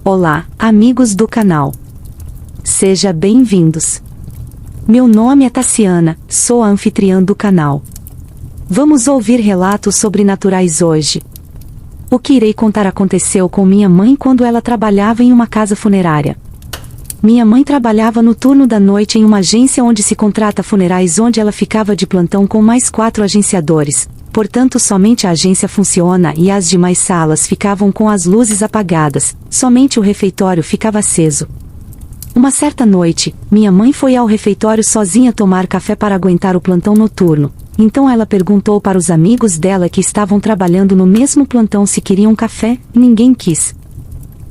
Olá, amigos do canal. Sejam bem-vindos. Meu nome é Tassiana, sou a anfitriã do canal. Vamos ouvir relatos sobrenaturais hoje. O que irei contar aconteceu com minha mãe quando ela trabalhava em uma casa funerária. Minha mãe trabalhava no turno da noite em uma agência onde se contrata funerais, onde ela ficava de plantão com mais 4 agenciadores. Portanto, somente a agência funciona e as demais salas ficavam com as luzes apagadas, somente o refeitório ficava aceso. Uma certa noite, minha mãe foi ao refeitório sozinha tomar café para aguentar o plantão noturno. Então ela perguntou para os amigos dela que estavam trabalhando no mesmo plantão se queriam café, e ninguém quis.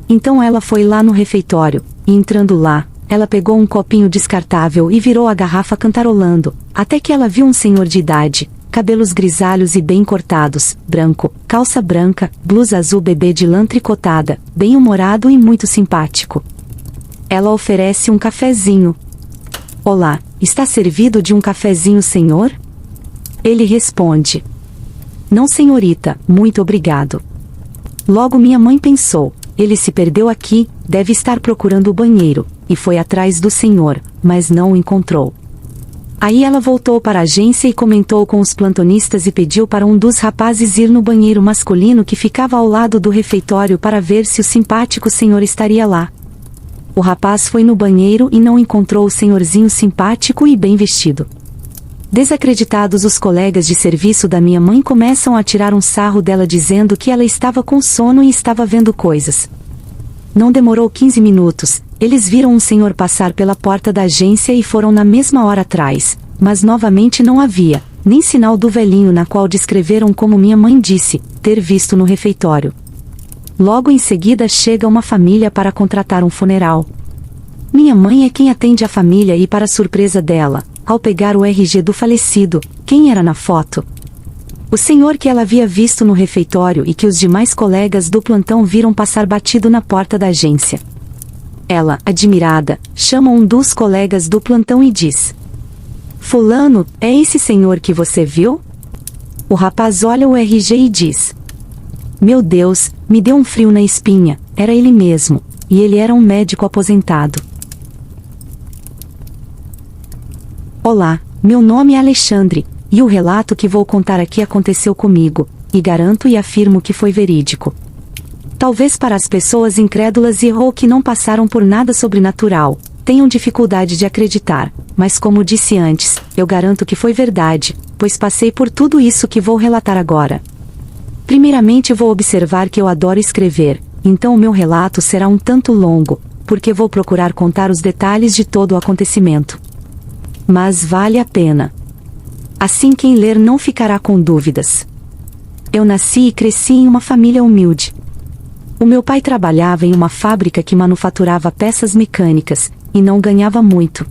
Então ela foi lá no refeitório, e entrando lá, ela pegou um copinho descartável e virou a garrafa cantarolando, até que ela viu um senhor de idade, cabelos grisalhos e bem cortados, branco, calça branca, blusa azul bebê de lã tricotada, bem-humorado e muito simpático. Ela oferece um cafezinho. Olá, está servido de um cafezinho, senhor? Ele responde: não, senhorita, muito obrigado. Logo minha mãe pensou, ele se perdeu aqui, deve estar procurando o banheiro, e foi atrás do senhor, mas não o encontrou. Aí ela voltou para a agência e comentou com os plantonistas e pediu para um dos rapazes ir no banheiro masculino que ficava ao lado do refeitório para ver se o simpático senhor estaria lá. O rapaz foi no banheiro e não encontrou o senhorzinho simpático e bem vestido. Desacreditados, os colegas de serviço da minha mãe começam a tirar um sarro dela dizendo que ela estava com sono e estava vendo coisas. Não demorou 15 minutos, eles viram um senhor passar pela porta da agência e foram na mesma hora atrás, mas novamente não havia, nem sinal do velhinho na qual descreveram como minha mãe disse, ter visto no refeitório. Logo em seguida chega uma família para contratar um funeral. Minha mãe é quem atende a família e, para surpresa dela, ao pegar o RG do falecido, quem era na foto? O senhor que ela havia visto no refeitório e que os demais colegas do plantão viram passar batido na porta da agência. Ela, admirada, chama um dos colegas do plantão e diz: fulano, é esse senhor que você viu? O rapaz olha o RG e diz: meu Deus, me deu um frio na espinha, era ele mesmo, e ele era um médico aposentado. Olá, meu nome é Alexandre, e o relato que vou contar aqui aconteceu comigo, e garanto e afirmo que foi verídico. Talvez para as pessoas incrédulas ou que não passaram por nada sobrenatural, tenham dificuldade de acreditar, mas como disse antes, eu garanto que foi verdade, pois passei por tudo isso que vou relatar agora. Primeiramente vou observar que eu adoro escrever, então o meu relato será um tanto longo, porque vou procurar contar os detalhes de todo o acontecimento. Mas vale a pena. Assim quem ler não ficará com dúvidas. Eu nasci e cresci em uma família humilde. O meu pai trabalhava em uma fábrica que manufaturava peças mecânicas, e não ganhava muito.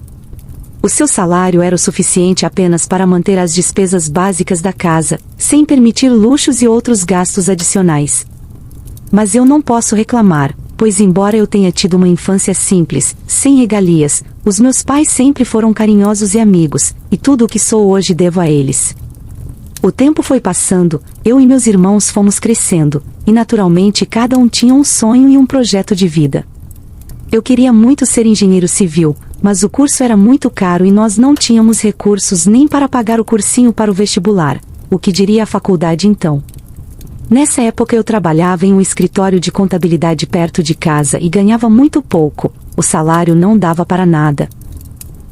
O seu salário era o suficiente apenas para manter as despesas básicas da casa, sem permitir luxos e outros gastos adicionais. Mas eu não posso reclamar, pois embora eu tenha tido uma infância simples, sem regalias, os meus pais sempre foram carinhosos e amigos, e tudo o que sou hoje devo a eles. O tempo foi passando, eu e meus irmãos fomos crescendo, e naturalmente cada um tinha um sonho e um projeto de vida. Eu queria muito ser engenheiro civil, mas o curso era muito caro e nós não tínhamos recursos nem para pagar o cursinho para o vestibular, o que diria a faculdade então. Nessa época eu trabalhava em um escritório de contabilidade perto de casa e ganhava muito pouco, o salário não dava para nada.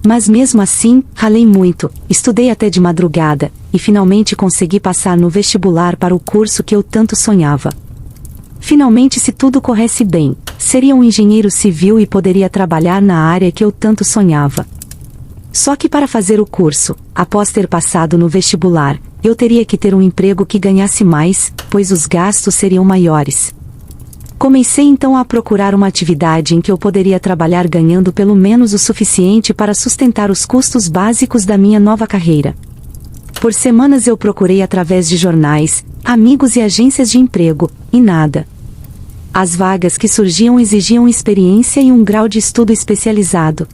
Mas mesmo assim, ralei muito, estudei até de madrugada, e finalmente consegui passar no vestibular para o curso que eu tanto sonhava. Finalmente, se tudo corresse bem, seria um engenheiro civil e poderia trabalhar na área que eu tanto sonhava. Só que para fazer o curso, após ter passado no vestibular, eu teria que ter um emprego que ganhasse mais, pois os gastos seriam maiores. Comecei então a procurar uma atividade em que eu poderia trabalhar ganhando pelo menos o suficiente para sustentar os custos básicos da minha nova carreira. Por semanas eu procurei através de jornais, amigos e agências de emprego, e nada. As vagas que surgiam exigiam experiência e um grau de estudo especializado.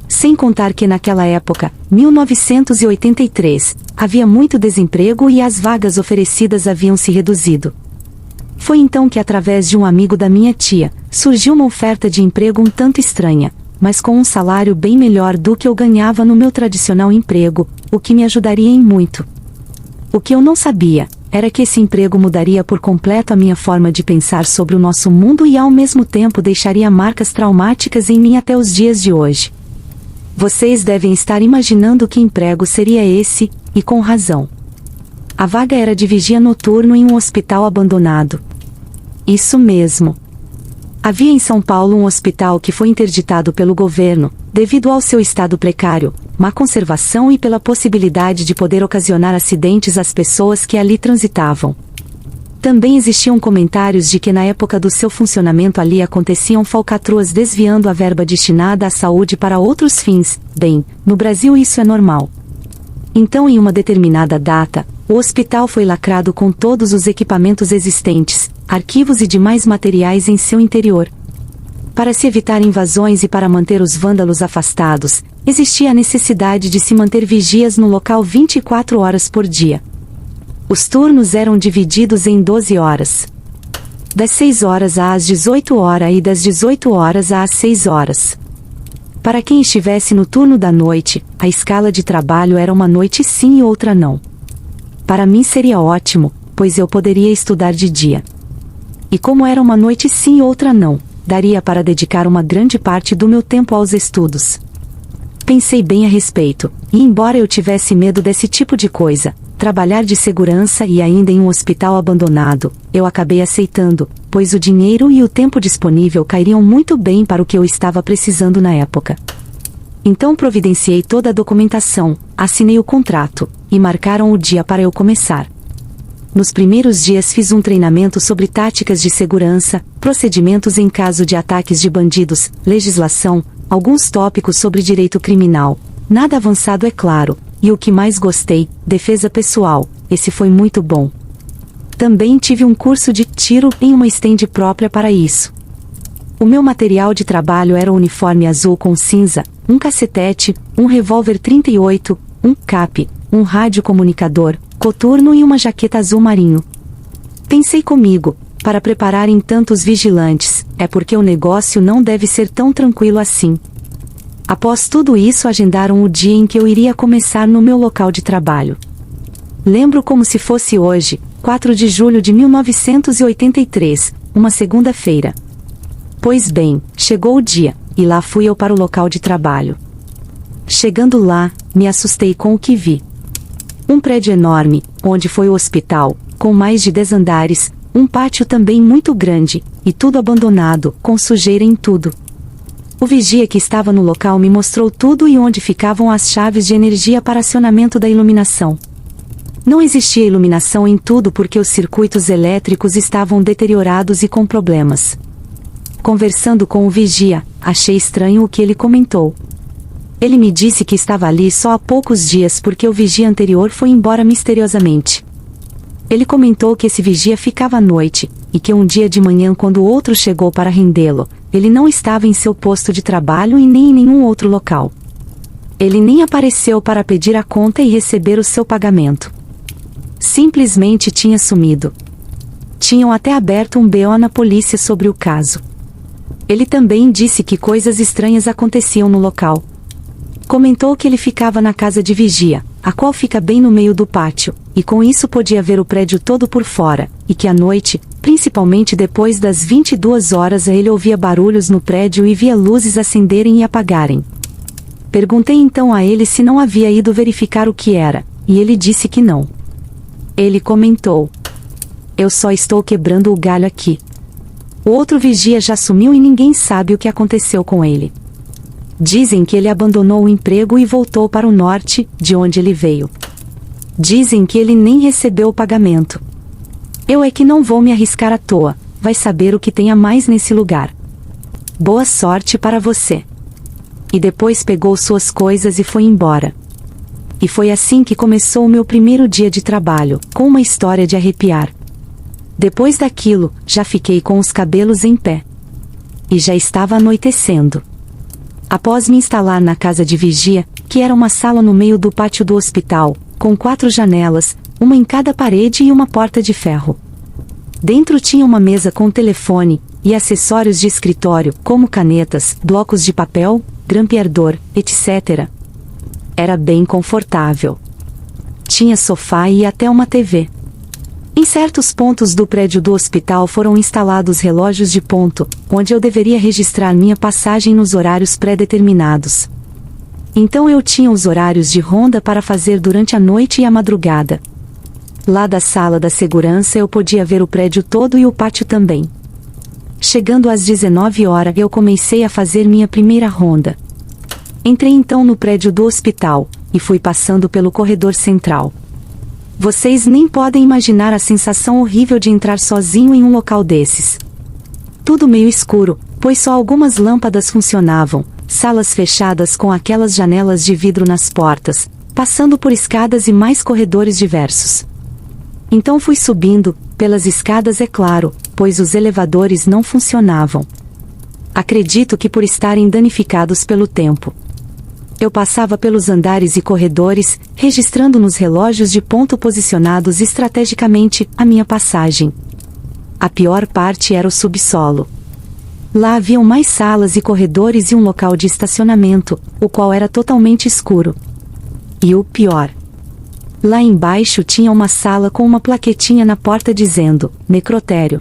Sem contar que naquela época, 1983, havia muito desemprego e as vagas oferecidas haviam se reduzido. Foi então que, através de um amigo da minha tia, surgiu uma oferta de emprego um tanto estranha, mas com um salário bem melhor do que eu ganhava no meu tradicional emprego, o que me ajudaria em muito. O que eu não sabia era que esse emprego mudaria por completo a minha forma de pensar sobre o nosso mundo e ao mesmo tempo deixaria marcas traumáticas em mim até os dias de hoje. Vocês devem estar imaginando que emprego seria esse, e com razão. A vaga era de vigia noturno em um hospital abandonado. Isso mesmo. Havia em São Paulo um hospital que foi interditado pelo governo, devido ao seu estado precário, má conservação e pela possibilidade de poder ocasionar acidentes às pessoas que ali transitavam. Também existiam comentários de que na época do seu funcionamento ali aconteciam falcatruas desviando a verba destinada à saúde para outros fins. Bem, no Brasil isso é normal. Então, em uma determinada data, o hospital foi lacrado com todos os equipamentos existentes, arquivos e demais materiais em seu interior. Para se evitar invasões e para manter os vândalos afastados, existia a necessidade de se manter vigias no local 24 horas por dia. Os turnos eram divididos em 12 horas. Das 6 horas às 18 horas e das 18 horas às 6 horas. Para quem estivesse no turno da noite, a escala de trabalho era uma noite sim e outra não. Para mim seria ótimo, pois eu poderia estudar de dia. E como era uma noite sim e outra não, daria para dedicar uma grande parte do meu tempo aos estudos. Pensei bem a respeito, e embora eu tivesse medo desse tipo de coisa, trabalhar de segurança e ainda em um hospital abandonado, eu acabei aceitando, pois o dinheiro e o tempo disponível cairiam muito bem para o que eu estava precisando na época. Então providenciei toda a documentação, assinei o contrato, e marcaram o dia para eu começar. Nos primeiros dias fiz um treinamento sobre táticas de segurança, procedimentos em caso de ataques de bandidos, legislação, alguns tópicos sobre direito criminal, nada avançado é claro, e o que mais gostei, defesa pessoal, esse foi muito bom. Também tive um curso de tiro em uma stand própria para isso. O meu material de trabalho era um uniforme azul com cinza, um cacetete, um revólver 38, um cap, um radiocomunicador, coturno e uma jaqueta azul marinho. Pensei comigo, para prepararem tantos vigilantes, é porque o negócio não deve ser tão tranquilo assim. Após tudo isso agendaram o dia em que eu iria começar no meu local de trabalho. Lembro como se fosse hoje, 4 de julho de 1983, uma segunda-feira. Pois bem, chegou o dia, e lá fui eu para o local de trabalho. Chegando lá, me assustei com o que vi. Um prédio enorme, onde foi o hospital, com mais de 10 andares, um pátio também muito grande, e tudo abandonado, com sujeira em tudo. O vigia que estava no local me mostrou tudo e onde ficavam as chaves de energia para acionamento da iluminação. Não existia iluminação em tudo porque os circuitos elétricos estavam deteriorados e com problemas. Conversando com o vigia, achei estranho o que ele comentou. Ele me disse que estava ali só há poucos dias porque o vigia anterior foi embora misteriosamente. Ele comentou que esse vigia ficava à noite, e que um dia de manhã quando o outro chegou para rendê-lo, ele não estava em seu posto de trabalho e nem em nenhum outro local. Ele nem apareceu para pedir a conta e receber o seu pagamento. Simplesmente tinha sumido. Tinham até aberto um BO na polícia sobre o caso. Ele também disse que coisas estranhas aconteciam no local. Comentou que ele ficava na casa de vigia, a qual fica bem no meio do pátio, e com isso podia ver o prédio todo por fora, e que à noite, principalmente depois das 22 horas, ele ouvia barulhos no prédio e via luzes acenderem e apagarem. Perguntei então a ele se não havia ido verificar o que era, e ele disse que não. Ele comentou: "Eu só estou quebrando o galho aqui. O outro vigia já sumiu e ninguém sabe o que aconteceu com ele. Dizem que ele abandonou o emprego e voltou para o norte, de onde ele veio. Dizem que ele nem recebeu o pagamento. Eu é que não vou me arriscar à toa, vai saber o que tem a mais nesse lugar. Boa sorte para você." E depois pegou suas coisas e foi embora. E foi assim que começou o meu primeiro dia de trabalho, com uma história de arrepiar. Depois daquilo, já fiquei com os cabelos em pé. E já estava anoitecendo. Após me instalar na casa de vigia, que era uma sala no meio do pátio do hospital, com 4 janelas, uma em cada parede e uma porta de ferro. Dentro tinha uma mesa com telefone, e acessórios de escritório, como canetas, blocos de papel, grampeador, etc. Era bem confortável. Tinha sofá e até uma TV. Em certos pontos do prédio do hospital foram instalados relógios de ponto, onde eu deveria registrar minha passagem nos horários pré-determinados. Então eu tinha os horários de ronda para fazer durante a noite e a madrugada. Lá da sala da segurança eu podia ver o prédio todo e o pátio também. Chegando às 19 horas eu comecei a fazer minha primeira ronda. Entrei então no prédio do hospital, e fui passando pelo corredor central. Vocês nem podem imaginar a sensação horrível de entrar sozinho em um local desses. Tudo meio escuro, pois só algumas lâmpadas funcionavam, salas fechadas com aquelas janelas de vidro nas portas, passando por escadas e mais corredores diversos. Então fui subindo, pelas escadas é claro, pois os elevadores não funcionavam. Acredito que por estarem danificados pelo tempo. Eu passava pelos andares e corredores, registrando nos relógios de ponto posicionados estrategicamente a minha passagem. A pior parte era o subsolo. Lá haviam mais salas e corredores e um local de estacionamento, o qual era totalmente escuro. E o pior. Lá embaixo tinha uma sala com uma plaquetinha na porta dizendo, necrotério.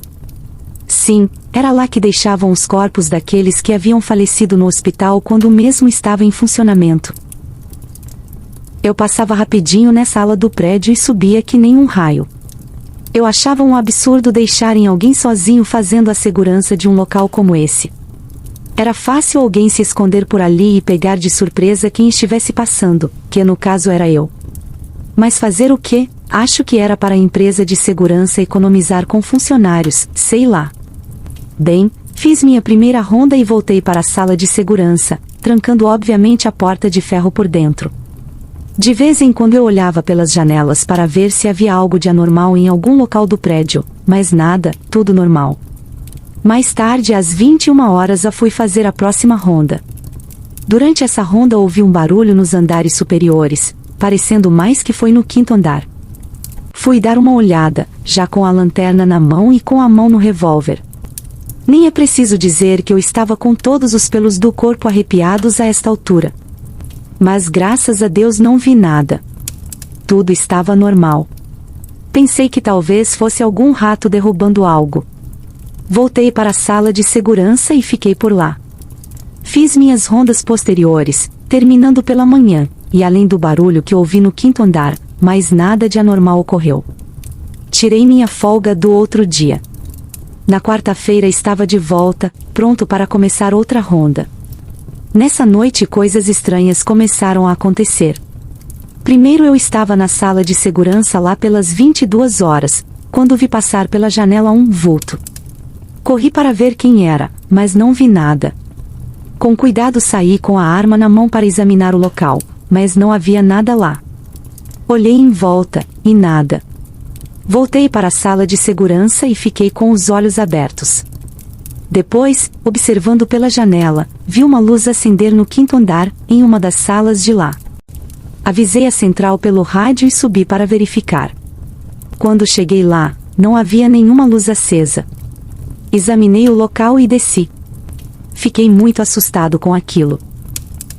Sim, era lá que deixavam os corpos daqueles que haviam falecido no hospital quando o mesmo estava em funcionamento. Eu passava rapidinho nessa ala do prédio e subia que nem um raio. Eu achava um absurdo deixarem alguém sozinho fazendo a segurança de um local como esse. Era fácil alguém se esconder por ali e pegar de surpresa quem estivesse passando, que no caso era eu. Mas fazer o quê? Acho que era para a empresa de segurança economizar com funcionários, sei lá. Bem, fiz minha primeira ronda e voltei para a sala de segurança, trancando obviamente a porta de ferro por dentro. De vez em quando eu olhava pelas janelas para ver se havia algo de anormal em algum local do prédio, mas nada, tudo normal. Mais tarde, às 21 horas, fui fazer a próxima ronda. Durante essa ronda ouvi um barulho nos andares superiores, parecendo mais que foi no 5º andar. Fui dar uma olhada, já com a lanterna na mão e com a mão no revólver. Nem é preciso dizer que eu estava com todos os pelos do corpo arrepiados a esta altura. Mas graças a Deus não vi nada. Tudo estava normal. Pensei que talvez fosse algum rato derrubando algo. Voltei para a sala de segurança e fiquei por lá. Fiz minhas rondas posteriores, terminando pela manhã, e além do barulho que ouvi no 5º andar, mais nada de anormal ocorreu. Tirei minha folga do outro dia. Na quarta-feira estava de volta, pronto para começar outra ronda. Nessa noite coisas estranhas começaram a acontecer. Primeiro eu estava na sala de segurança lá pelas 22 horas, quando vi passar pela janela um vulto. Corri para ver quem era, mas não vi nada. Com cuidado saí com a arma na mão para examinar o local, mas não havia nada lá. Olhei em volta, e nada. Voltei para a sala de segurança e fiquei com os olhos abertos. Depois, observando pela janela, vi uma luz acender no 5º andar, em uma das salas de lá. Avisei a central pelo rádio e subi para verificar. Quando cheguei lá, não havia nenhuma luz acesa. Examinei o local e desci. Fiquei muito assustado com aquilo.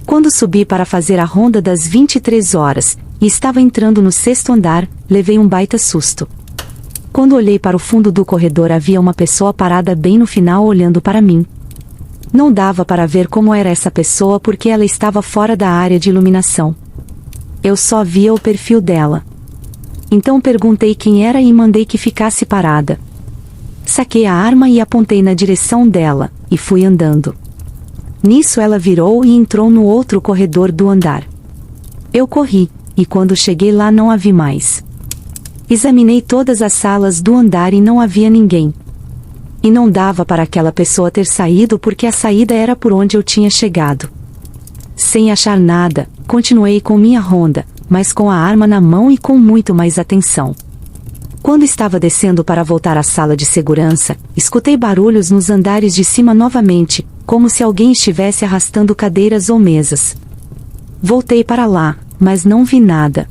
Quando subi para fazer a ronda das 23 horas, e estava entrando no 6º andar, levei um baita susto. Quando olhei para o fundo do corredor havia uma pessoa parada bem no final olhando para mim. Não dava para ver como era essa pessoa porque ela estava fora da área de iluminação. Eu só via o perfil dela. Então perguntei quem era e mandei que ficasse parada. Saquei a arma e apontei na direção dela, e fui andando. Nisso ela virou e entrou no outro corredor do andar. Eu corri, e quando cheguei lá não a vi mais. Examinei todas as salas do andar e não havia ninguém. E não dava para aquela pessoa ter saído porque a saída era por onde eu tinha chegado. Sem achar nada, continuei com minha ronda, mas com a arma na mão e com muito mais atenção. Quando estava descendo para voltar à sala de segurança, escutei barulhos nos andares de cima novamente, como se alguém estivesse arrastando cadeiras ou mesas. Voltei para lá, mas não vi nada.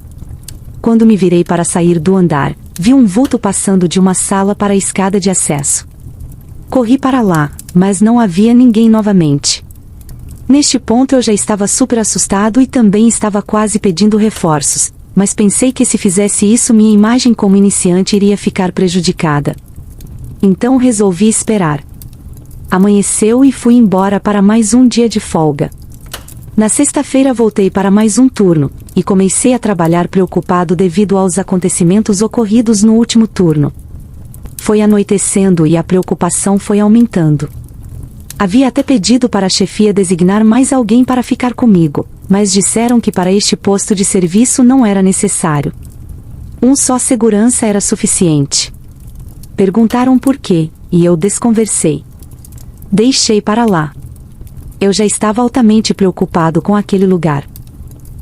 Quando me virei para sair do andar, vi um vulto passando de uma sala para a escada de acesso. Corri para lá, mas não havia ninguém novamente. Neste ponto eu já estava super assustado e também estava quase pedindo reforços, mas pensei que se fizesse isso minha imagem como iniciante iria ficar prejudicada. Então resolvi esperar. Amanheceu e fui embora para mais um dia de folga. Na sexta-feira voltei para mais um turno, e comecei a trabalhar preocupado devido aos acontecimentos ocorridos no último turno. Foi anoitecendo e a preocupação foi aumentando. Havia até pedido para a chefia designar mais alguém para ficar comigo, mas disseram que para este posto de serviço não era necessário. Um só segurança era suficiente. Perguntaram por quê, e eu desconversei. Deixei para lá. Eu já estava altamente preocupado com aquele lugar.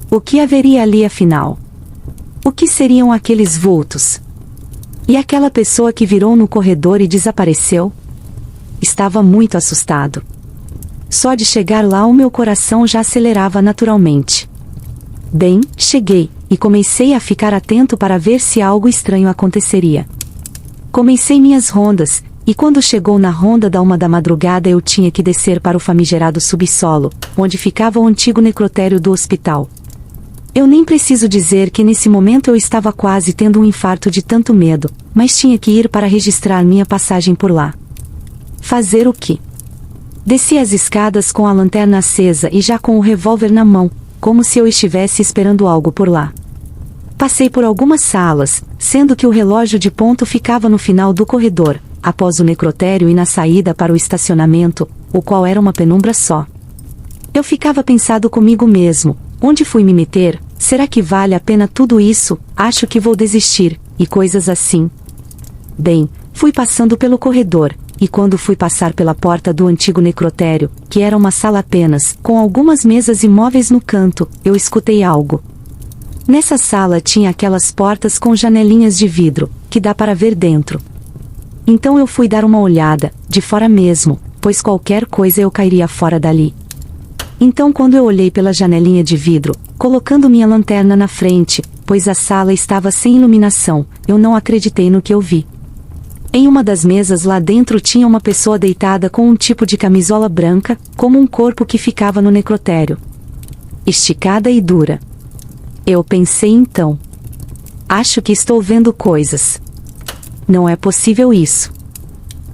O que haveria ali afinal? O que seriam aqueles vultos? E aquela pessoa que virou no corredor e desapareceu? Estava muito assustado. Só de chegar lá o meu coração já acelerava naturalmente. Bem, cheguei, e comecei a ficar atento para ver se algo estranho aconteceria. Comecei minhas rondas, e quando chegou na ronda da 1 da madrugada eu tinha que descer para o famigerado subsolo, onde ficava o antigo necrotério do hospital. Eu nem preciso dizer que nesse momento eu estava quase tendo um infarto de tanto medo, mas tinha que ir para registrar minha passagem por lá. Fazer o quê? Desci as escadas com a lanterna acesa e já com o revólver na mão, como se eu estivesse esperando algo por lá. Passei por algumas salas, sendo que o relógio de ponto ficava no final do corredor, após o necrotério e na saída para o estacionamento, o qual era uma penumbra só. Eu ficava pensando comigo mesmo, onde fui me meter? Será que vale a pena tudo isso? Acho que vou desistir, e coisas assim. Bem, fui passando pelo corredor, e quando fui passar pela porta do antigo necrotério, que era uma sala apenas, com algumas mesas e móveis no canto, eu escutei algo. Nessa sala tinha aquelas portas com janelinhas de vidro, que dá para ver dentro. Então eu fui dar uma olhada, de fora mesmo, pois qualquer coisa eu cairia fora dali. Então quando eu olhei pela janelinha de vidro, colocando minha lanterna na frente, pois a sala estava sem iluminação, eu não acreditei no que eu vi. Em uma das mesas lá dentro tinha uma pessoa deitada com um tipo de camisola branca, como um corpo que ficava no necrotério. Esticada e dura. Eu pensei então. Acho que estou vendo coisas. Não é possível isso.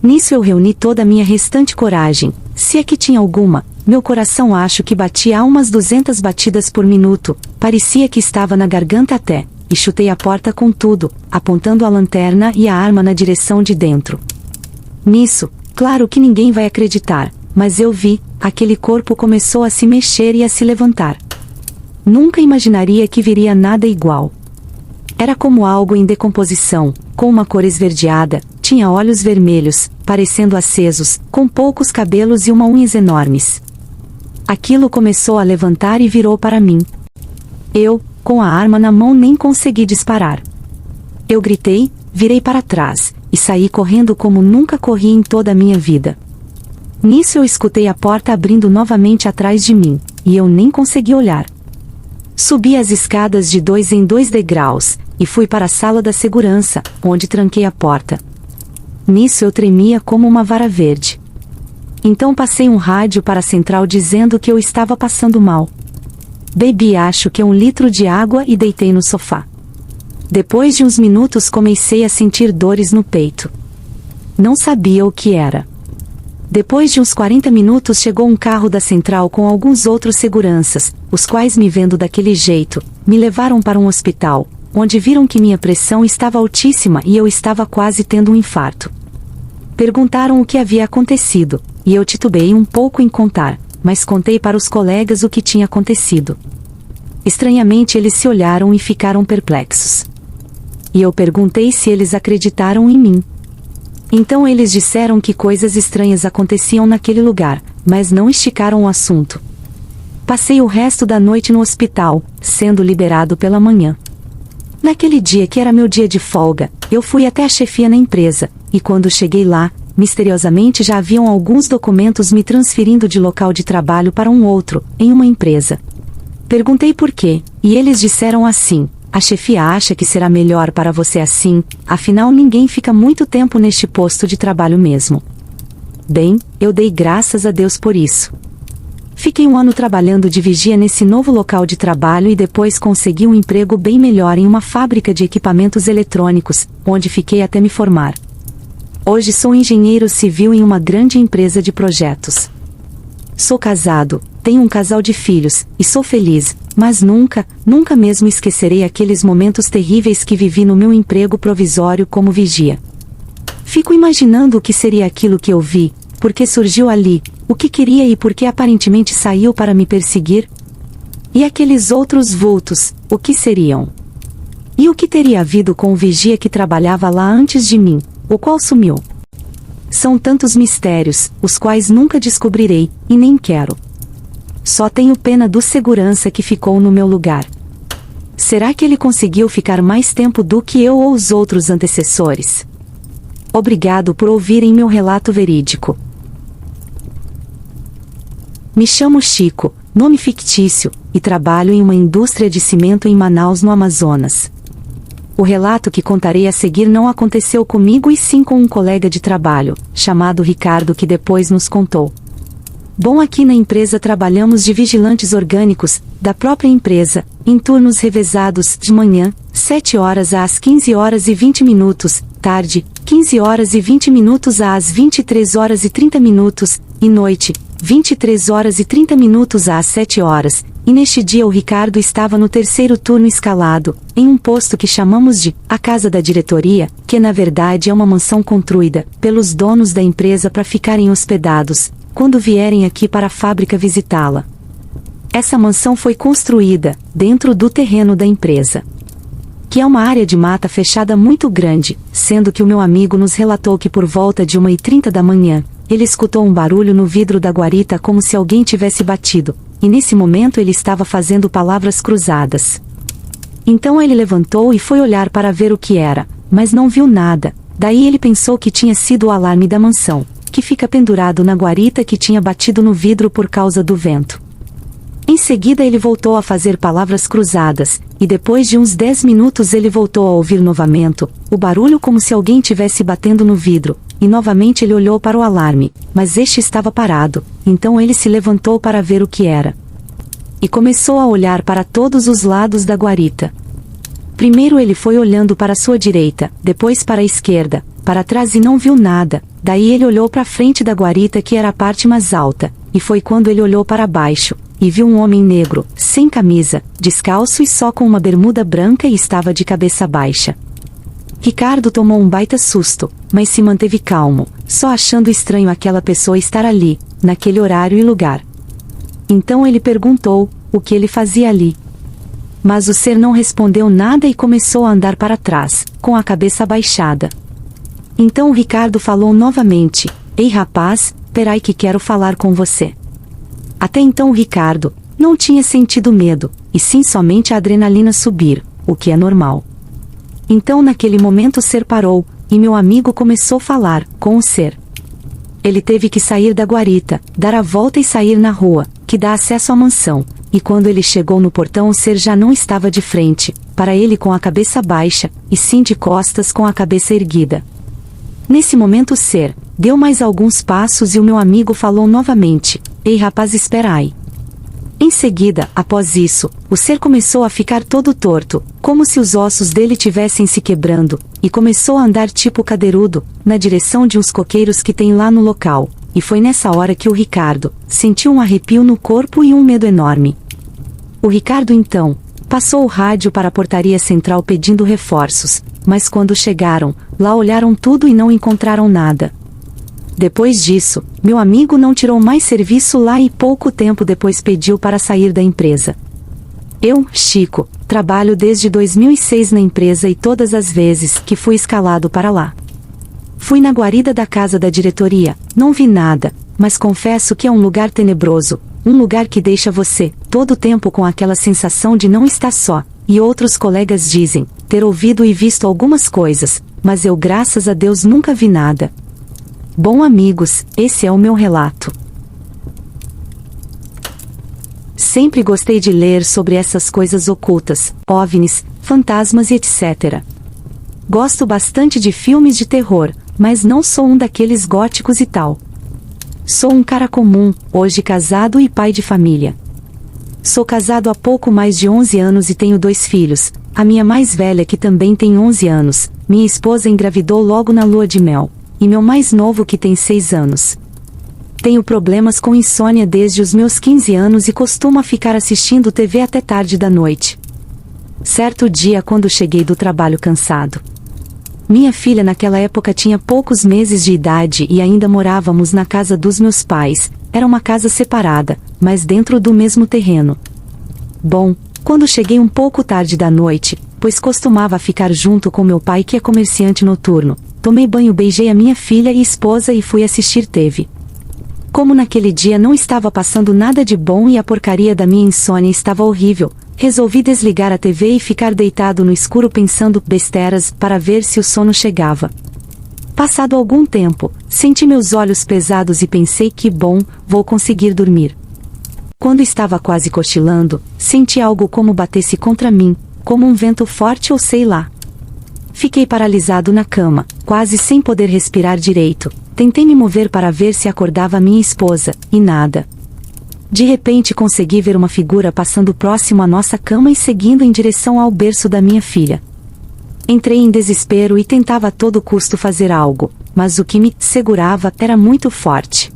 Nisso eu reuni toda a minha restante coragem, se é que tinha alguma. Meu coração acho que batia a umas 200 batidas por minuto, parecia que estava na garganta até, e chutei a porta com tudo, apontando a lanterna e a arma na direção de dentro. Nisso, claro que ninguém vai acreditar, mas eu vi, aquele corpo começou a se mexer e a se levantar. Nunca imaginaria que viria nada igual. Era como algo em decomposição, com uma cor esverdeada, tinha olhos vermelhos, parecendo acesos, com poucos cabelos e uma unhas enormes. Aquilo começou a levantar e virou para mim. Eu, com a arma na mão, nem consegui disparar. Eu gritei, virei para trás, e saí correndo como nunca corri em toda a minha vida. Nisso eu escutei a porta abrindo novamente atrás de mim, e eu nem consegui olhar. Subi as escadas de 2 em 2 degraus, e fui para a sala da segurança, onde tranquei a porta. Nisso eu tremia como uma vara verde. Então passei um rádio para a central dizendo que eu estava passando mal. Bebi acho que 1 litro de água e deitei no sofá. Depois de uns minutos comecei a sentir dores no peito. Não sabia o que era. Depois de uns 40 minutos chegou um carro da central com alguns outros seguranças, os quais me vendo daquele jeito, me levaram para um hospital, onde viram que minha pressão estava altíssima e eu estava quase tendo um infarto. Perguntaram o que havia acontecido, e eu titubeei um pouco em contar, mas contei para os colegas o que tinha acontecido. Estranhamente eles se olharam e ficaram perplexos. E eu perguntei se eles acreditaram em mim. Então eles disseram que coisas estranhas aconteciam naquele lugar, mas não esticaram o assunto. Passei o resto da noite no hospital, sendo liberado pela manhã. Naquele dia que era meu dia de folga, eu fui até a chefia na empresa, e quando cheguei lá, misteriosamente já haviam alguns documentos me transferindo de local de trabalho para um outro, em uma empresa. Perguntei por quê, e eles disseram assim: a chefia acha que será melhor para você assim, afinal ninguém fica muito tempo neste posto de trabalho mesmo. Bem, eu dei graças a Deus por isso. Fiquei um ano trabalhando de vigia nesse novo local de trabalho e depois consegui um emprego bem melhor em uma fábrica de equipamentos eletrônicos, onde fiquei até me formar. Hoje sou engenheiro civil em uma grande empresa de projetos. Sou casado, tenho um casal de filhos, e sou feliz, mas nunca, nunca mesmo esquecerei aqueles momentos terríveis que vivi no meu emprego provisório como vigia. Fico imaginando o que seria aquilo que eu vi, por que surgiu ali, o que queria e por que aparentemente saiu para me perseguir. E aqueles outros vultos, o que seriam? E o que teria havido com o vigia que trabalhava lá antes de mim, o qual sumiu? São tantos mistérios, os quais nunca descobrirei, e nem quero. Só tenho pena do segurança que ficou no meu lugar. Será que ele conseguiu ficar mais tempo do que eu ou os outros antecessores? Obrigado por ouvirem meu relato verídico. Me chamo Chico, nome fictício, e trabalho em uma indústria de cimento em Manaus, no Amazonas. O relato que contarei a seguir não aconteceu comigo e sim com um colega de trabalho, chamado Ricardo, que depois nos contou. Bom, aqui na empresa trabalhamos de vigilantes orgânicos, da própria empresa, em turnos revezados, de manhã, 7 horas às 15 horas e 20 minutos, tarde, 15 horas e 20 minutos às 23 horas e 30 minutos, e noite, 23 horas e 30 minutos às 7 horas, e neste dia o Ricardo estava no terceiro turno escalado, em um posto que chamamos de a Casa da Diretoria, que na verdade é uma mansão construída pelos donos da empresa para ficarem hospedados, quando vierem aqui para a fábrica visitá-la. Essa mansão foi construída dentro do terreno da empresa, que é uma área de mata fechada muito grande, sendo que o meu amigo nos relatou que por volta de 1h30 da manhã, ele escutou um barulho no vidro da guarita como se alguém tivesse batido, e nesse momento ele estava fazendo palavras cruzadas. Então ele levantou e foi olhar para ver o que era, mas não viu nada, daí ele pensou que tinha sido o alarme da mansão, que fica pendurado na guarita, que tinha batido no vidro por causa do vento. Em seguida ele voltou a fazer palavras cruzadas, e depois de uns 10 minutos ele voltou a ouvir novamente o barulho como se alguém tivesse batendo no vidro, e novamente ele olhou para o alarme, mas este estava parado, então ele se levantou para ver o que era. E começou a olhar para todos os lados da guarita. Primeiro ele foi olhando para a sua direita, depois para a esquerda, para trás e não viu nada, daí ele olhou para a frente da guarita, que era a parte mais alta, e foi quando ele olhou para baixo, e viu um homem negro, sem camisa, descalço e só com uma bermuda branca, e estava de cabeça baixa. Ricardo tomou um baita susto, mas se manteve calmo, só achando estranho aquela pessoa estar ali, naquele horário e lugar. Então ele perguntou o que ele fazia ali. Mas o ser não respondeu nada e começou a andar para trás, com a cabeça abaixada. Então o Ricardo falou novamente: "Ei rapaz, peraí que quero falar com você." Até então o Ricardo não tinha sentido medo, e sim somente a adrenalina subir, o que é normal. Então naquele momento o ser parou, e meu amigo começou a falar com o ser. Ele teve que sair da guarita, dar a volta e sair na rua, que dá acesso à mansão, e quando ele chegou no portão o ser já não estava de frente, para ele com a cabeça baixa, e sim de costas com a cabeça erguida. Nesse momento o ser deu mais alguns passos e o meu amigo falou novamente: "Ei rapaz, espera aí." Em seguida, após isso, o ser começou a ficar todo torto, como se os ossos dele tivessem se quebrando, e começou a andar tipo cadeirudo, na direção de uns coqueiros que tem lá no local, e foi nessa hora que o Ricardo sentiu um arrepio no corpo e um medo enorme. O Ricardo então passou o rádio para a portaria central pedindo reforços, mas quando chegaram, lá olharam tudo e não encontraram nada. Depois disso, meu amigo não tirou mais serviço lá e pouco tempo depois pediu para sair da empresa. Eu, Chico, trabalho desde 2006 na empresa e todas as vezes que fui escalado para lá, fui na guarida da casa da diretoria, não vi nada, mas confesso que é um lugar tenebroso, um lugar que deixa você, todo o tempo com aquela sensação de não estar só, e outros colegas dizem ter ouvido e visto algumas coisas, mas eu graças a Deus nunca vi nada. Bom amigos, esse é o meu relato. Sempre gostei de ler sobre essas coisas ocultas, OVNIs, fantasmas e etc. Gosto bastante de filmes de terror, mas não sou um daqueles góticos e tal. Sou um cara comum, hoje casado e pai de família. Sou casado há pouco mais de 11 anos e tenho 2 filhos, a minha mais velha que também tem 11 anos, minha esposa engravidou logo na lua de mel, e meu mais novo que tem 6 anos. Tenho problemas com insônia desde os meus 15 anos e costumo ficar assistindo TV até tarde da noite. Certo dia quando cheguei do trabalho cansado. Minha filha naquela época tinha poucos meses de idade e ainda morávamos na casa dos meus pais, era uma casa separada, mas dentro do mesmo terreno. Bom, quando cheguei um pouco tarde da noite, pois costumava ficar junto com meu pai que é comerciante noturno, tomei banho, beijei a minha filha e esposa e fui assistir TV. Como naquele dia não estava passando nada de bom e a porcaria da minha insônia estava horrível, resolvi desligar a TV e ficar deitado no escuro pensando besteiras para ver se o sono chegava. Passado algum tempo, senti meus olhos pesados e pensei que bom, vou conseguir dormir. Quando estava quase cochilando, senti algo como batesse contra mim, como um vento forte ou sei lá. Fiquei paralisado na cama, quase sem poder respirar direito. Tentei me mover para ver se acordava minha esposa, e nada. De repente consegui ver uma figura passando próximo à nossa cama e seguindo em direção ao berço da minha filha. Entrei em desespero e tentava a todo custo fazer algo, mas o que me segurava era muito forte.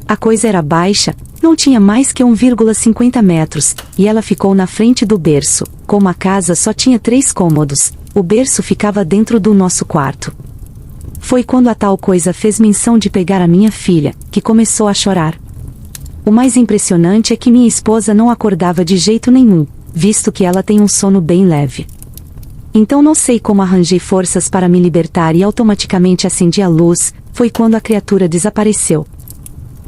A coisa era baixa, não tinha mais que 1,50 metros, e ela ficou na frente do berço. Como a casa só tinha 3 cômodos, o berço ficava dentro do nosso quarto. Foi quando a tal coisa fez menção de pegar a minha filha, que começou a chorar. O mais impressionante é que minha esposa não acordava de jeito nenhum, visto que ela tem um sono bem leve. Então não sei como arranjei forças para me libertar e automaticamente acendi a luz, foi quando a criatura desapareceu.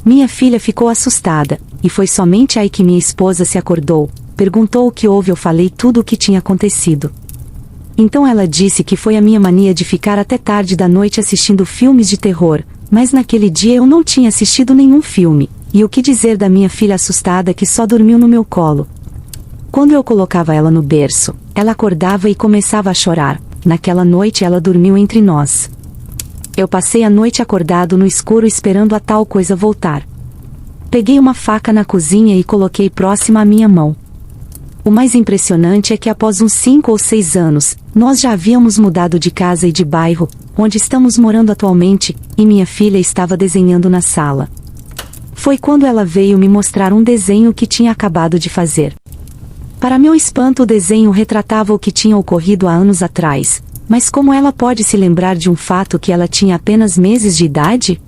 Minha filha ficou assustada, e foi somente aí que minha esposa se acordou, perguntou o que houve, eu falei tudo o que tinha acontecido. Então ela disse que foi a minha mania de ficar até tarde da noite assistindo filmes de terror, mas naquele dia eu não tinha assistido nenhum filme, e o que dizer da minha filha assustada que só dormiu no meu colo. Quando eu colocava ela no berço, ela acordava e começava a chorar. Naquela noite ela dormiu entre nós. Eu passei a noite acordado no escuro esperando a tal coisa voltar. Peguei uma faca na cozinha e coloquei próxima à minha mão. O mais impressionante é que após uns 5 ou 6 anos, nós já havíamos mudado de casa e de bairro, onde estamos morando atualmente, e minha filha estava desenhando na sala. Foi quando ela veio me mostrar um desenho que tinha acabado de fazer. Para meu espanto, o desenho retratava o que tinha ocorrido há anos atrás, mas como ela pode se lembrar de um fato que ela tinha apenas meses de idade?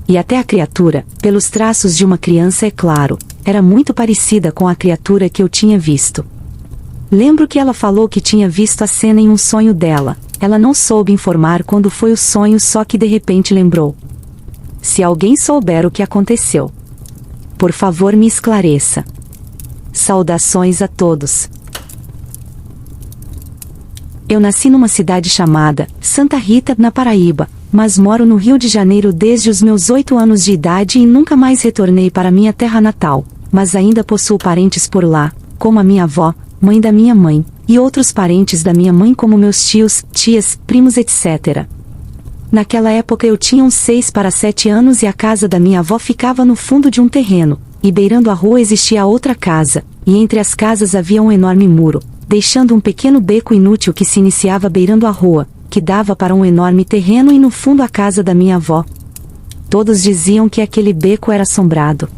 E até a criatura, pelos traços de uma criança é claro, era muito parecida com a criatura que eu tinha visto. Lembro que ela falou que tinha visto a cena em um sonho dela, ela não soube informar quando foi o sonho, só que de repente lembrou. Se alguém souber o que aconteceu, por favor me esclareça. Saudações a todos. Eu nasci numa cidade chamada Santa Rita, na Paraíba, mas moro no Rio de Janeiro desde os meus 8 anos de idade e nunca mais retornei para minha terra natal, mas ainda possuo parentes por lá, como a minha avó, mãe da minha mãe, e outros parentes da minha mãe como meus tios, tias, primos etc. Naquela época eu tinha uns 6 para 7 anos e a casa da minha avó ficava no fundo de um terreno, e beirando a rua existia outra casa, e entre as casas havia um enorme muro, deixando um pequeno beco inútil que se iniciava beirando a rua, que dava para um enorme terreno e no fundo a casa da minha avó. Todos diziam que aquele beco era assombrado.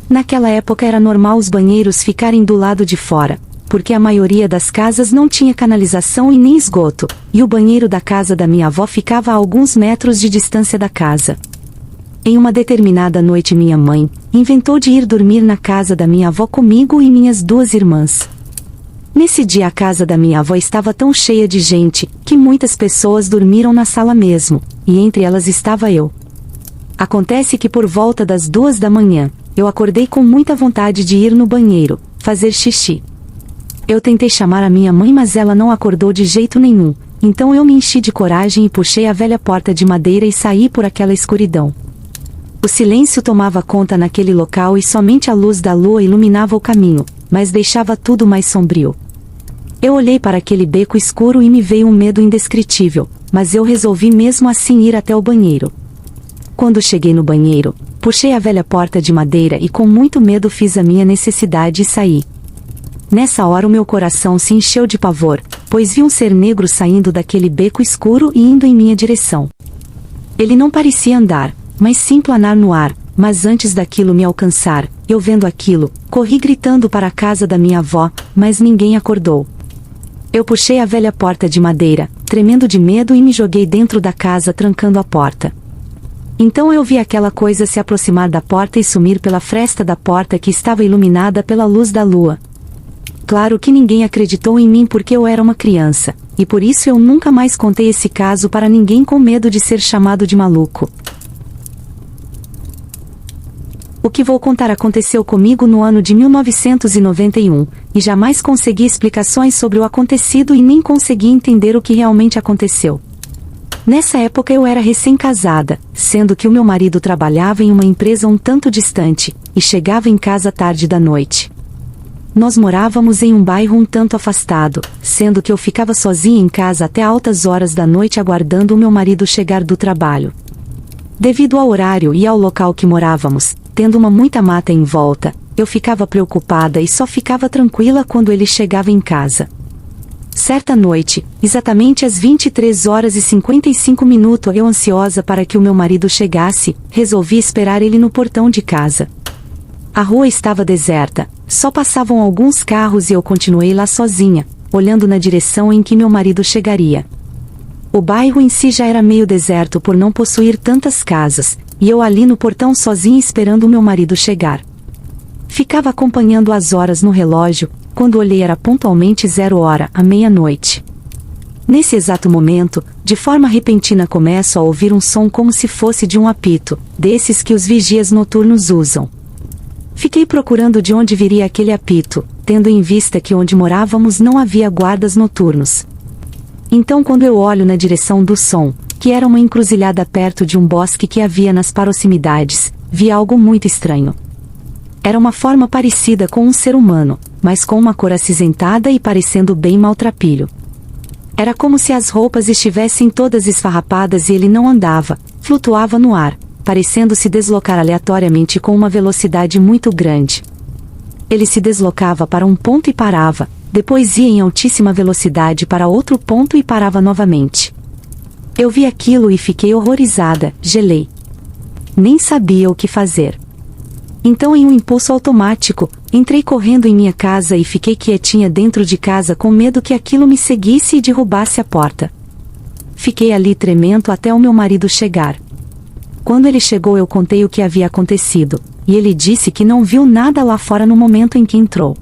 Naquela época era normal os banheiros ficarem do lado de fora, porque a maioria das casas não tinha canalização e nem esgoto, e o banheiro da casa da minha avó ficava a alguns metros de distância da casa. Em uma determinada noite minha mãe inventou de ir dormir na casa da minha avó comigo e minhas 2 irmãs. Nesse dia a casa da minha avó estava tão cheia de gente, que muitas pessoas dormiram na sala mesmo, e entre elas estava eu. Acontece que por volta das 2 da manhã, eu acordei com muita vontade de ir no banheiro, fazer xixi. Eu tentei chamar a minha mãe mas ela não acordou de jeito nenhum, então eu me enchi de coragem e puxei a velha porta de madeira e saí por aquela escuridão. O silêncio tomava conta naquele local e somente a luz da lua iluminava o caminho, mas deixava tudo mais sombrio. Eu olhei para aquele beco escuro e me veio um medo indescritível, mas eu resolvi mesmo assim ir até o banheiro. Quando cheguei no banheiro, Puxei a velha porta de madeira e com muito medo fiz a minha necessidade e saí. Nessa hora o meu coração se encheu de pavor, pois vi um ser negro saindo daquele beco escuro e indo em minha direção. Ele não parecia andar, mas sim planar no ar, mas antes daquilo me alcançar, eu vendo aquilo, corri gritando para a casa da minha avó, mas ninguém acordou. Eu puxei a velha porta de madeira, tremendo de medo e me joguei dentro da casa trancando a porta. Então eu vi aquela coisa se aproximar da porta e sumir pela fresta da porta que estava iluminada pela luz da lua. Claro que ninguém acreditou em mim porque eu era uma criança, e por isso eu nunca mais contei esse caso para ninguém com medo de ser chamado de maluco. O que vou contar aconteceu comigo no ano de 1991, e jamais consegui explicações sobre o acontecido e nem consegui entender o que realmente aconteceu. Nessa época eu era recém-casada, sendo que o meu marido trabalhava em uma empresa um tanto distante, e chegava em casa tarde da noite. Nós morávamos em um bairro um tanto afastado, sendo que eu ficava sozinha em casa até altas horas da noite aguardando o meu marido chegar do trabalho. Devido ao horário e ao local que morávamos, tendo muita mata em volta, eu ficava preocupada e só ficava tranquila quando ele chegava em casa. Certa noite, exatamente às 23 horas e 55 minutos, eu ansiosa para que o meu marido chegasse, resolvi esperar ele no portão de casa. A rua estava deserta, só passavam alguns carros e eu continuei lá sozinha, olhando na direção em que meu marido chegaria. O bairro em si já era meio deserto por não possuir tantas casas, e eu ali no portão sozinha esperando o meu marido chegar. Ficava acompanhando as horas no relógio, quando olhei era pontualmente 00h, à meia-noite. Nesse exato momento, de forma repentina começo a ouvir um som como se fosse de um apito, desses que os vigias noturnos usam. Fiquei procurando de onde viria aquele apito, tendo em vista que onde morávamos não havia guardas noturnos. Então quando eu olho na direção do som, que era uma encruzilhada perto de um bosque que havia nas proximidades, vi algo muito estranho. Era uma forma parecida com um ser humano, mas com uma cor acinzentada e parecendo bem maltrapilho. Era como se as roupas estivessem todas esfarrapadas e ele não andava, flutuava no ar, parecendo se deslocar aleatoriamente com uma velocidade muito grande. Ele se deslocava para um ponto e parava, depois ia em altíssima velocidade para outro ponto e parava novamente. Eu vi aquilo e fiquei horrorizada, gelei. Nem sabia o que fazer. Então em um impulso automático, entrei correndo em minha casa e fiquei quietinha dentro de casa com medo que aquilo me seguisse e derrubasse a porta. Fiquei ali tremendo até o meu marido chegar. Quando ele chegou eu contei o que havia acontecido, e ele disse que não viu nada lá fora no momento em que entrou.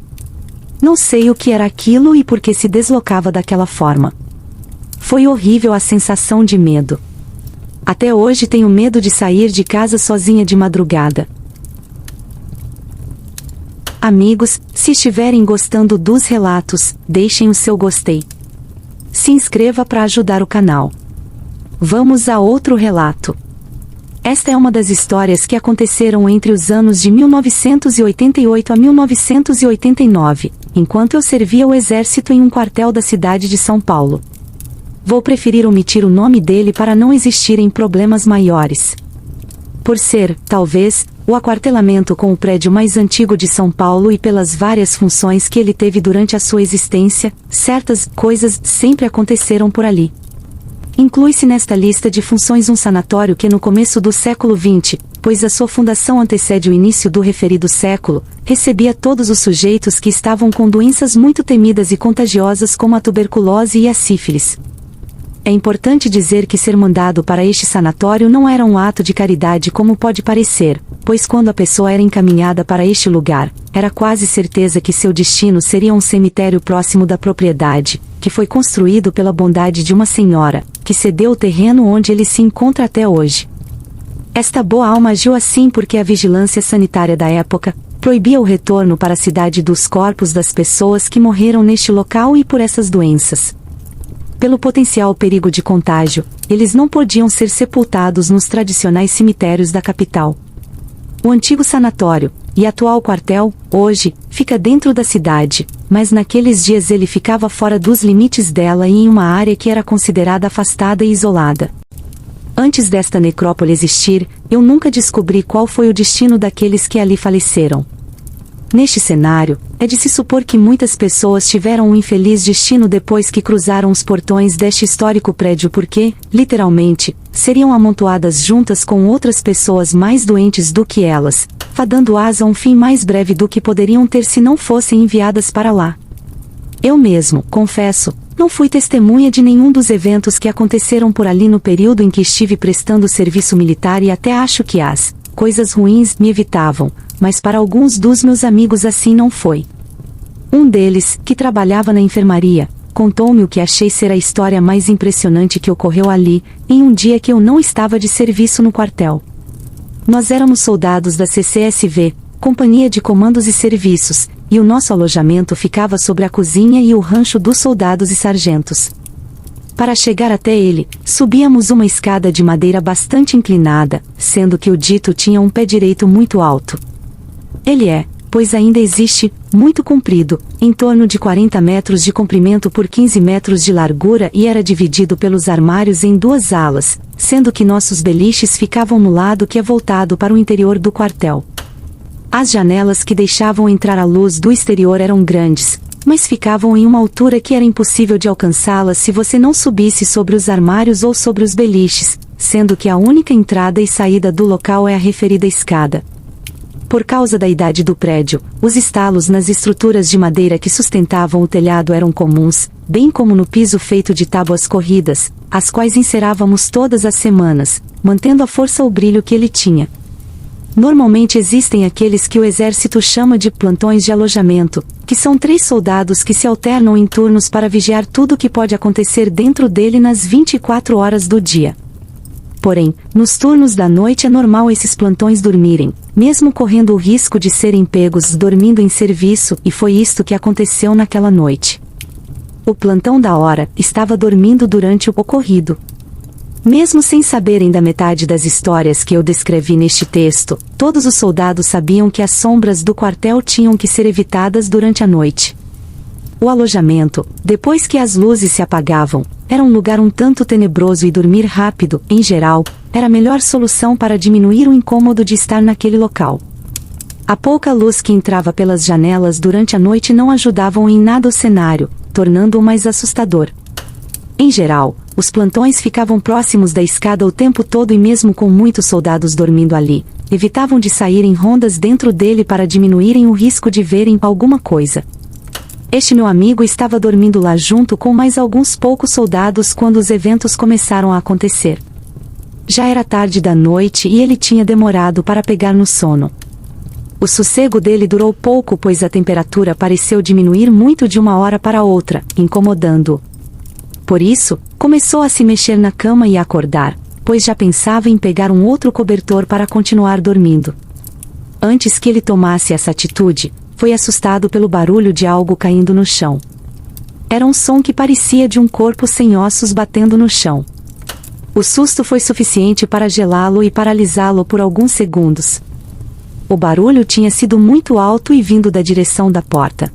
Não sei o que era aquilo e por que se deslocava daquela forma. Foi horrível a sensação de medo. Até hoje tenho medo de sair de casa sozinha de madrugada. Amigos, se estiverem gostando dos relatos, deixem o seu gostei. Se inscreva para ajudar o canal. Vamos a outro relato. Esta é uma das histórias que aconteceram entre os anos de 1988 a 1989, enquanto eu servia o exército em um quartel da cidade de São Paulo. Vou preferir omitir o nome dele para não existirem problemas maiores. Por ser, talvez, o aquartelamento com o prédio mais antigo de São Paulo e pelas várias funções que ele teve durante a sua existência, certas coisas sempre aconteceram por ali. Inclui-se nesta lista de funções um sanatório que no começo do século XX, pois a sua fundação antecede o início do referido século, recebia todos os sujeitos que estavam com doenças muito temidas e contagiosas como a tuberculose e a sífilis. É importante dizer que ser mandado para este sanatório não era um ato de caridade como pode parecer, pois quando a pessoa era encaminhada para este lugar, era quase certeza que seu destino seria um cemitério próximo da propriedade, que foi construído pela bondade de uma senhora, que cedeu o terreno onde ele se encontra até hoje. Esta boa alma agiu assim porque a vigilância sanitária da época proibia o retorno para a cidade dos corpos das pessoas que morreram neste local e por essas doenças. Pelo potencial perigo de contágio, eles não podiam ser sepultados nos tradicionais cemitérios da capital. O antigo sanatório, e atual quartel, hoje, fica dentro da cidade, mas naqueles dias ele ficava fora dos limites dela e em uma área que era considerada afastada e isolada. Antes desta necrópole existir, eu nunca descobri qual foi o destino daqueles que ali faleceram. Neste cenário, é de se supor que muitas pessoas tiveram um infeliz destino depois que cruzaram os portões deste histórico prédio porque, literalmente, seriam amontoadas juntas com outras pessoas mais doentes do que elas, fadando asa a um fim mais breve do que poderiam ter se não fossem enviadas para lá. Eu mesmo, confesso, não fui testemunha de nenhum dos eventos que aconteceram por ali no período em que estive prestando serviço militar e até acho que as coisas ruins me evitavam, mas para alguns dos meus amigos assim não foi. Um deles, que trabalhava na enfermaria, contou-me o que achei ser a história mais impressionante que ocorreu ali, em um dia que eu não estava de serviço no quartel. Nós éramos soldados da CCSV, Companhia de Comandos e Serviços, e o nosso alojamento ficava sobre a cozinha e o rancho dos soldados e sargentos. Para chegar até ele, subíamos uma escada de madeira bastante inclinada, sendo que o dito tinha um pé direito muito alto. Ele é, pois ainda existe, muito comprido, em torno de 40 metros de comprimento por 15 metros de largura e era dividido pelos armários em duas alas, sendo que nossos beliches ficavam no lado que é voltado para o interior do quartel. As janelas que deixavam entrar a luz do exterior eram grandes, mas ficavam em uma altura que era impossível de alcançá-las se você não subisse sobre os armários ou sobre os beliches, sendo que a única entrada e saída do local é a referida escada. Por causa da idade do prédio, os estalos nas estruturas de madeira que sustentavam o telhado eram comuns, bem como no piso feito de tábuas corridas, as quais encerávamos todas as semanas, mantendo à força o brilho que ele tinha. Normalmente existem aqueles que o exército chama de plantões de alojamento, que são 3 soldados que se alternam em turnos para vigiar tudo o que pode acontecer dentro dele nas 24 horas do dia. Porém, nos turnos da noite é normal esses plantões dormirem, mesmo correndo o risco de serem pegos dormindo em serviço, e foi isto que aconteceu naquela noite. O plantão da hora estava dormindo durante o ocorrido. Mesmo sem saberem da metade das histórias que eu descrevi neste texto, todos os soldados sabiam que as sombras do quartel tinham que ser evitadas durante a noite. O alojamento, depois que as luzes se apagavam, era um lugar um tanto tenebroso e dormir rápido, em geral, era a melhor solução para diminuir o incômodo de estar naquele local. A pouca luz que entrava pelas janelas durante a noite não ajudavam em nada o cenário, tornando-o mais assustador. Em geral, os plantões ficavam próximos da escada o tempo todo e mesmo com muitos soldados dormindo ali, evitavam de sair em rondas dentro dele para diminuírem o risco de verem alguma coisa. Este meu amigo estava dormindo lá junto com mais alguns poucos soldados quando os eventos começaram a acontecer. Já era tarde da noite e ele tinha demorado para pegar no sono. O sossego dele durou pouco pois a temperatura pareceu diminuir muito de uma hora para outra, incomodando-o. Por isso, começou a se mexer na cama e a acordar, pois já pensava em pegar um outro cobertor para continuar dormindo. Antes que ele tomasse essa atitude, foi assustado pelo barulho de algo caindo no chão. Era um som que parecia de um corpo sem ossos batendo no chão. O susto foi suficiente para gelá-lo e paralisá-lo por alguns segundos. O barulho tinha sido muito alto e vindo da direção da porta.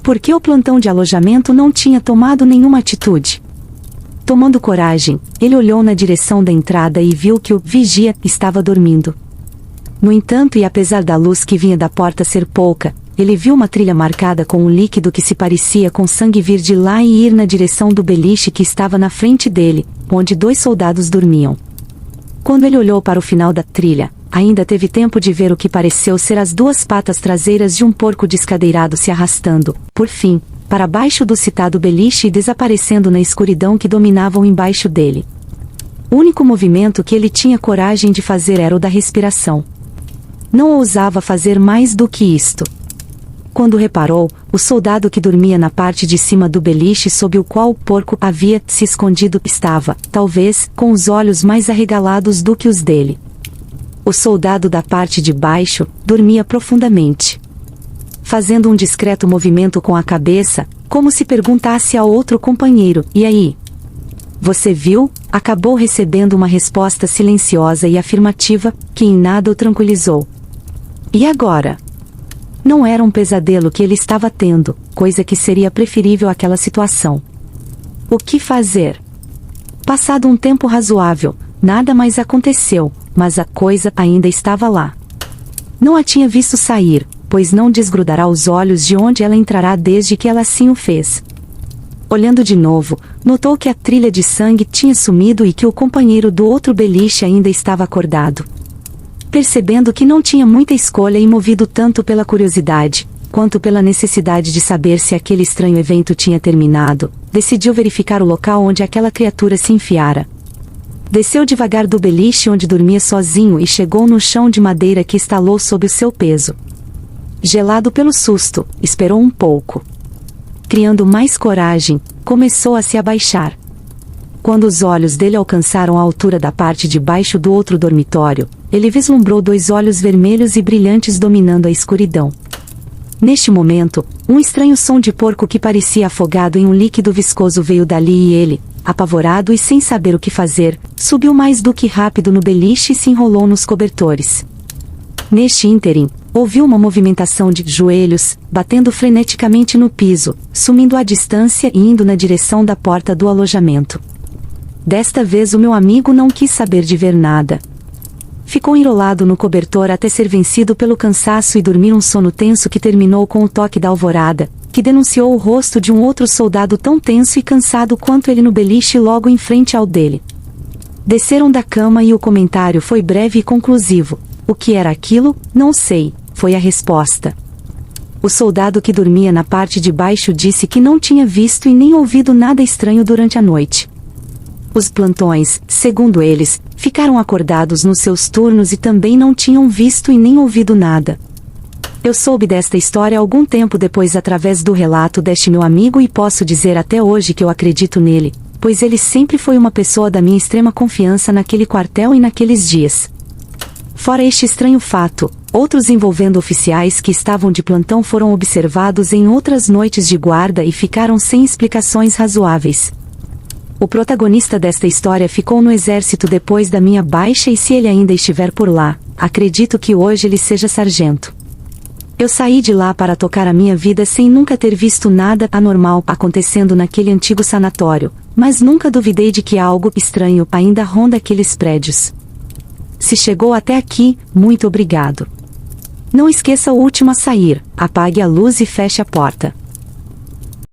Por que o plantão de alojamento não tinha tomado nenhuma atitude? Tomando coragem, ele olhou na direção da entrada e viu que o vigia estava dormindo. No entanto, e apesar da luz que vinha da porta ser pouca, ele viu uma trilha marcada com um líquido que se parecia com sangue vir de lá e ir na direção do beliche que estava na frente dele, onde 2 soldados dormiam. Quando ele olhou para o final da trilha, ainda teve tempo de ver o que pareceu ser as 2 patas traseiras de um porco descadeirado se arrastando, por fim, para baixo do citado beliche e desaparecendo na escuridão que dominavam embaixo dele. O único movimento que ele tinha coragem de fazer era o da respiração. Não ousava fazer mais do que isto. Quando reparou, o soldado que dormia na parte de cima do beliche sob o qual o porco havia se escondido estava, talvez, com os olhos mais arregalados do que os dele. O soldado da parte de baixo dormia profundamente. Fazendo um discreto movimento com a cabeça, como se perguntasse ao outro companheiro: "E aí? Você viu?", acabou recebendo uma resposta silenciosa e afirmativa, que em nada o tranquilizou. E agora? Não era um pesadelo que ele estava tendo, coisa que seria preferível àquela situação. O que fazer? Passado um tempo razoável, nada mais aconteceu, mas a coisa ainda estava lá. Não a tinha visto sair, pois não desgrudará os olhos de onde ela entrará desde que ela assim o fez. Olhando de novo, notou que a trilha de sangue tinha sumido e que o companheiro do outro beliche ainda estava acordado. Percebendo que não tinha muita escolha e movido tanto pela curiosidade, quanto pela necessidade de saber se aquele estranho evento tinha terminado, decidiu verificar o local onde aquela criatura se enfiara. Desceu devagar do beliche onde dormia sozinho e chegou no chão de madeira que estalou sob o seu peso. Gelado pelo susto, esperou um pouco. Criando mais coragem, começou a se abaixar. Quando os olhos dele alcançaram a altura da parte de baixo do outro dormitório, ele vislumbrou 2 olhos vermelhos e brilhantes dominando a escuridão. Neste momento, um estranho som de porco que parecia afogado em um líquido viscoso veio dali e ele, apavorado e sem saber o que fazer, subiu mais do que rápido no beliche e se enrolou nos cobertores. Neste ínterim, ouviu uma movimentação de joelhos, batendo freneticamente no piso, sumindo à distância e indo na direção da porta do alojamento. Desta vez o meu amigo não quis saber de ver nada. Ficou enrolado no cobertor até ser vencido pelo cansaço e dormir um sono tenso que terminou com o toque da alvorada, que denunciou o rosto de um outro soldado tão tenso e cansado quanto ele no beliche logo em frente ao dele. Desceram da cama e o comentário foi breve e conclusivo. O que era aquilo? Não sei, foi a resposta. O soldado que dormia na parte de baixo disse que não tinha visto e nem ouvido nada estranho durante a noite. Os plantões, segundo eles, ficaram acordados nos seus turnos e também não tinham visto e nem ouvido nada. Eu soube desta história algum tempo depois através do relato deste meu amigo e posso dizer até hoje que eu acredito nele, pois ele sempre foi uma pessoa da minha extrema confiança naquele quartel e naqueles dias. Fora este estranho fato, outros envolvendo oficiais que estavam de plantão foram observados em outras noites de guarda e ficaram sem explicações razoáveis. O protagonista desta história ficou no exército depois da minha baixa e se ele ainda estiver por lá, acredito que hoje ele seja sargento. Eu saí de lá para tocar a minha vida sem nunca ter visto nada anormal acontecendo naquele antigo sanatório, mas nunca duvidei de que algo estranho ainda ronda aqueles prédios. Se chegou até aqui, muito obrigado. Não esqueça o último a sair, apague a luz e feche a porta.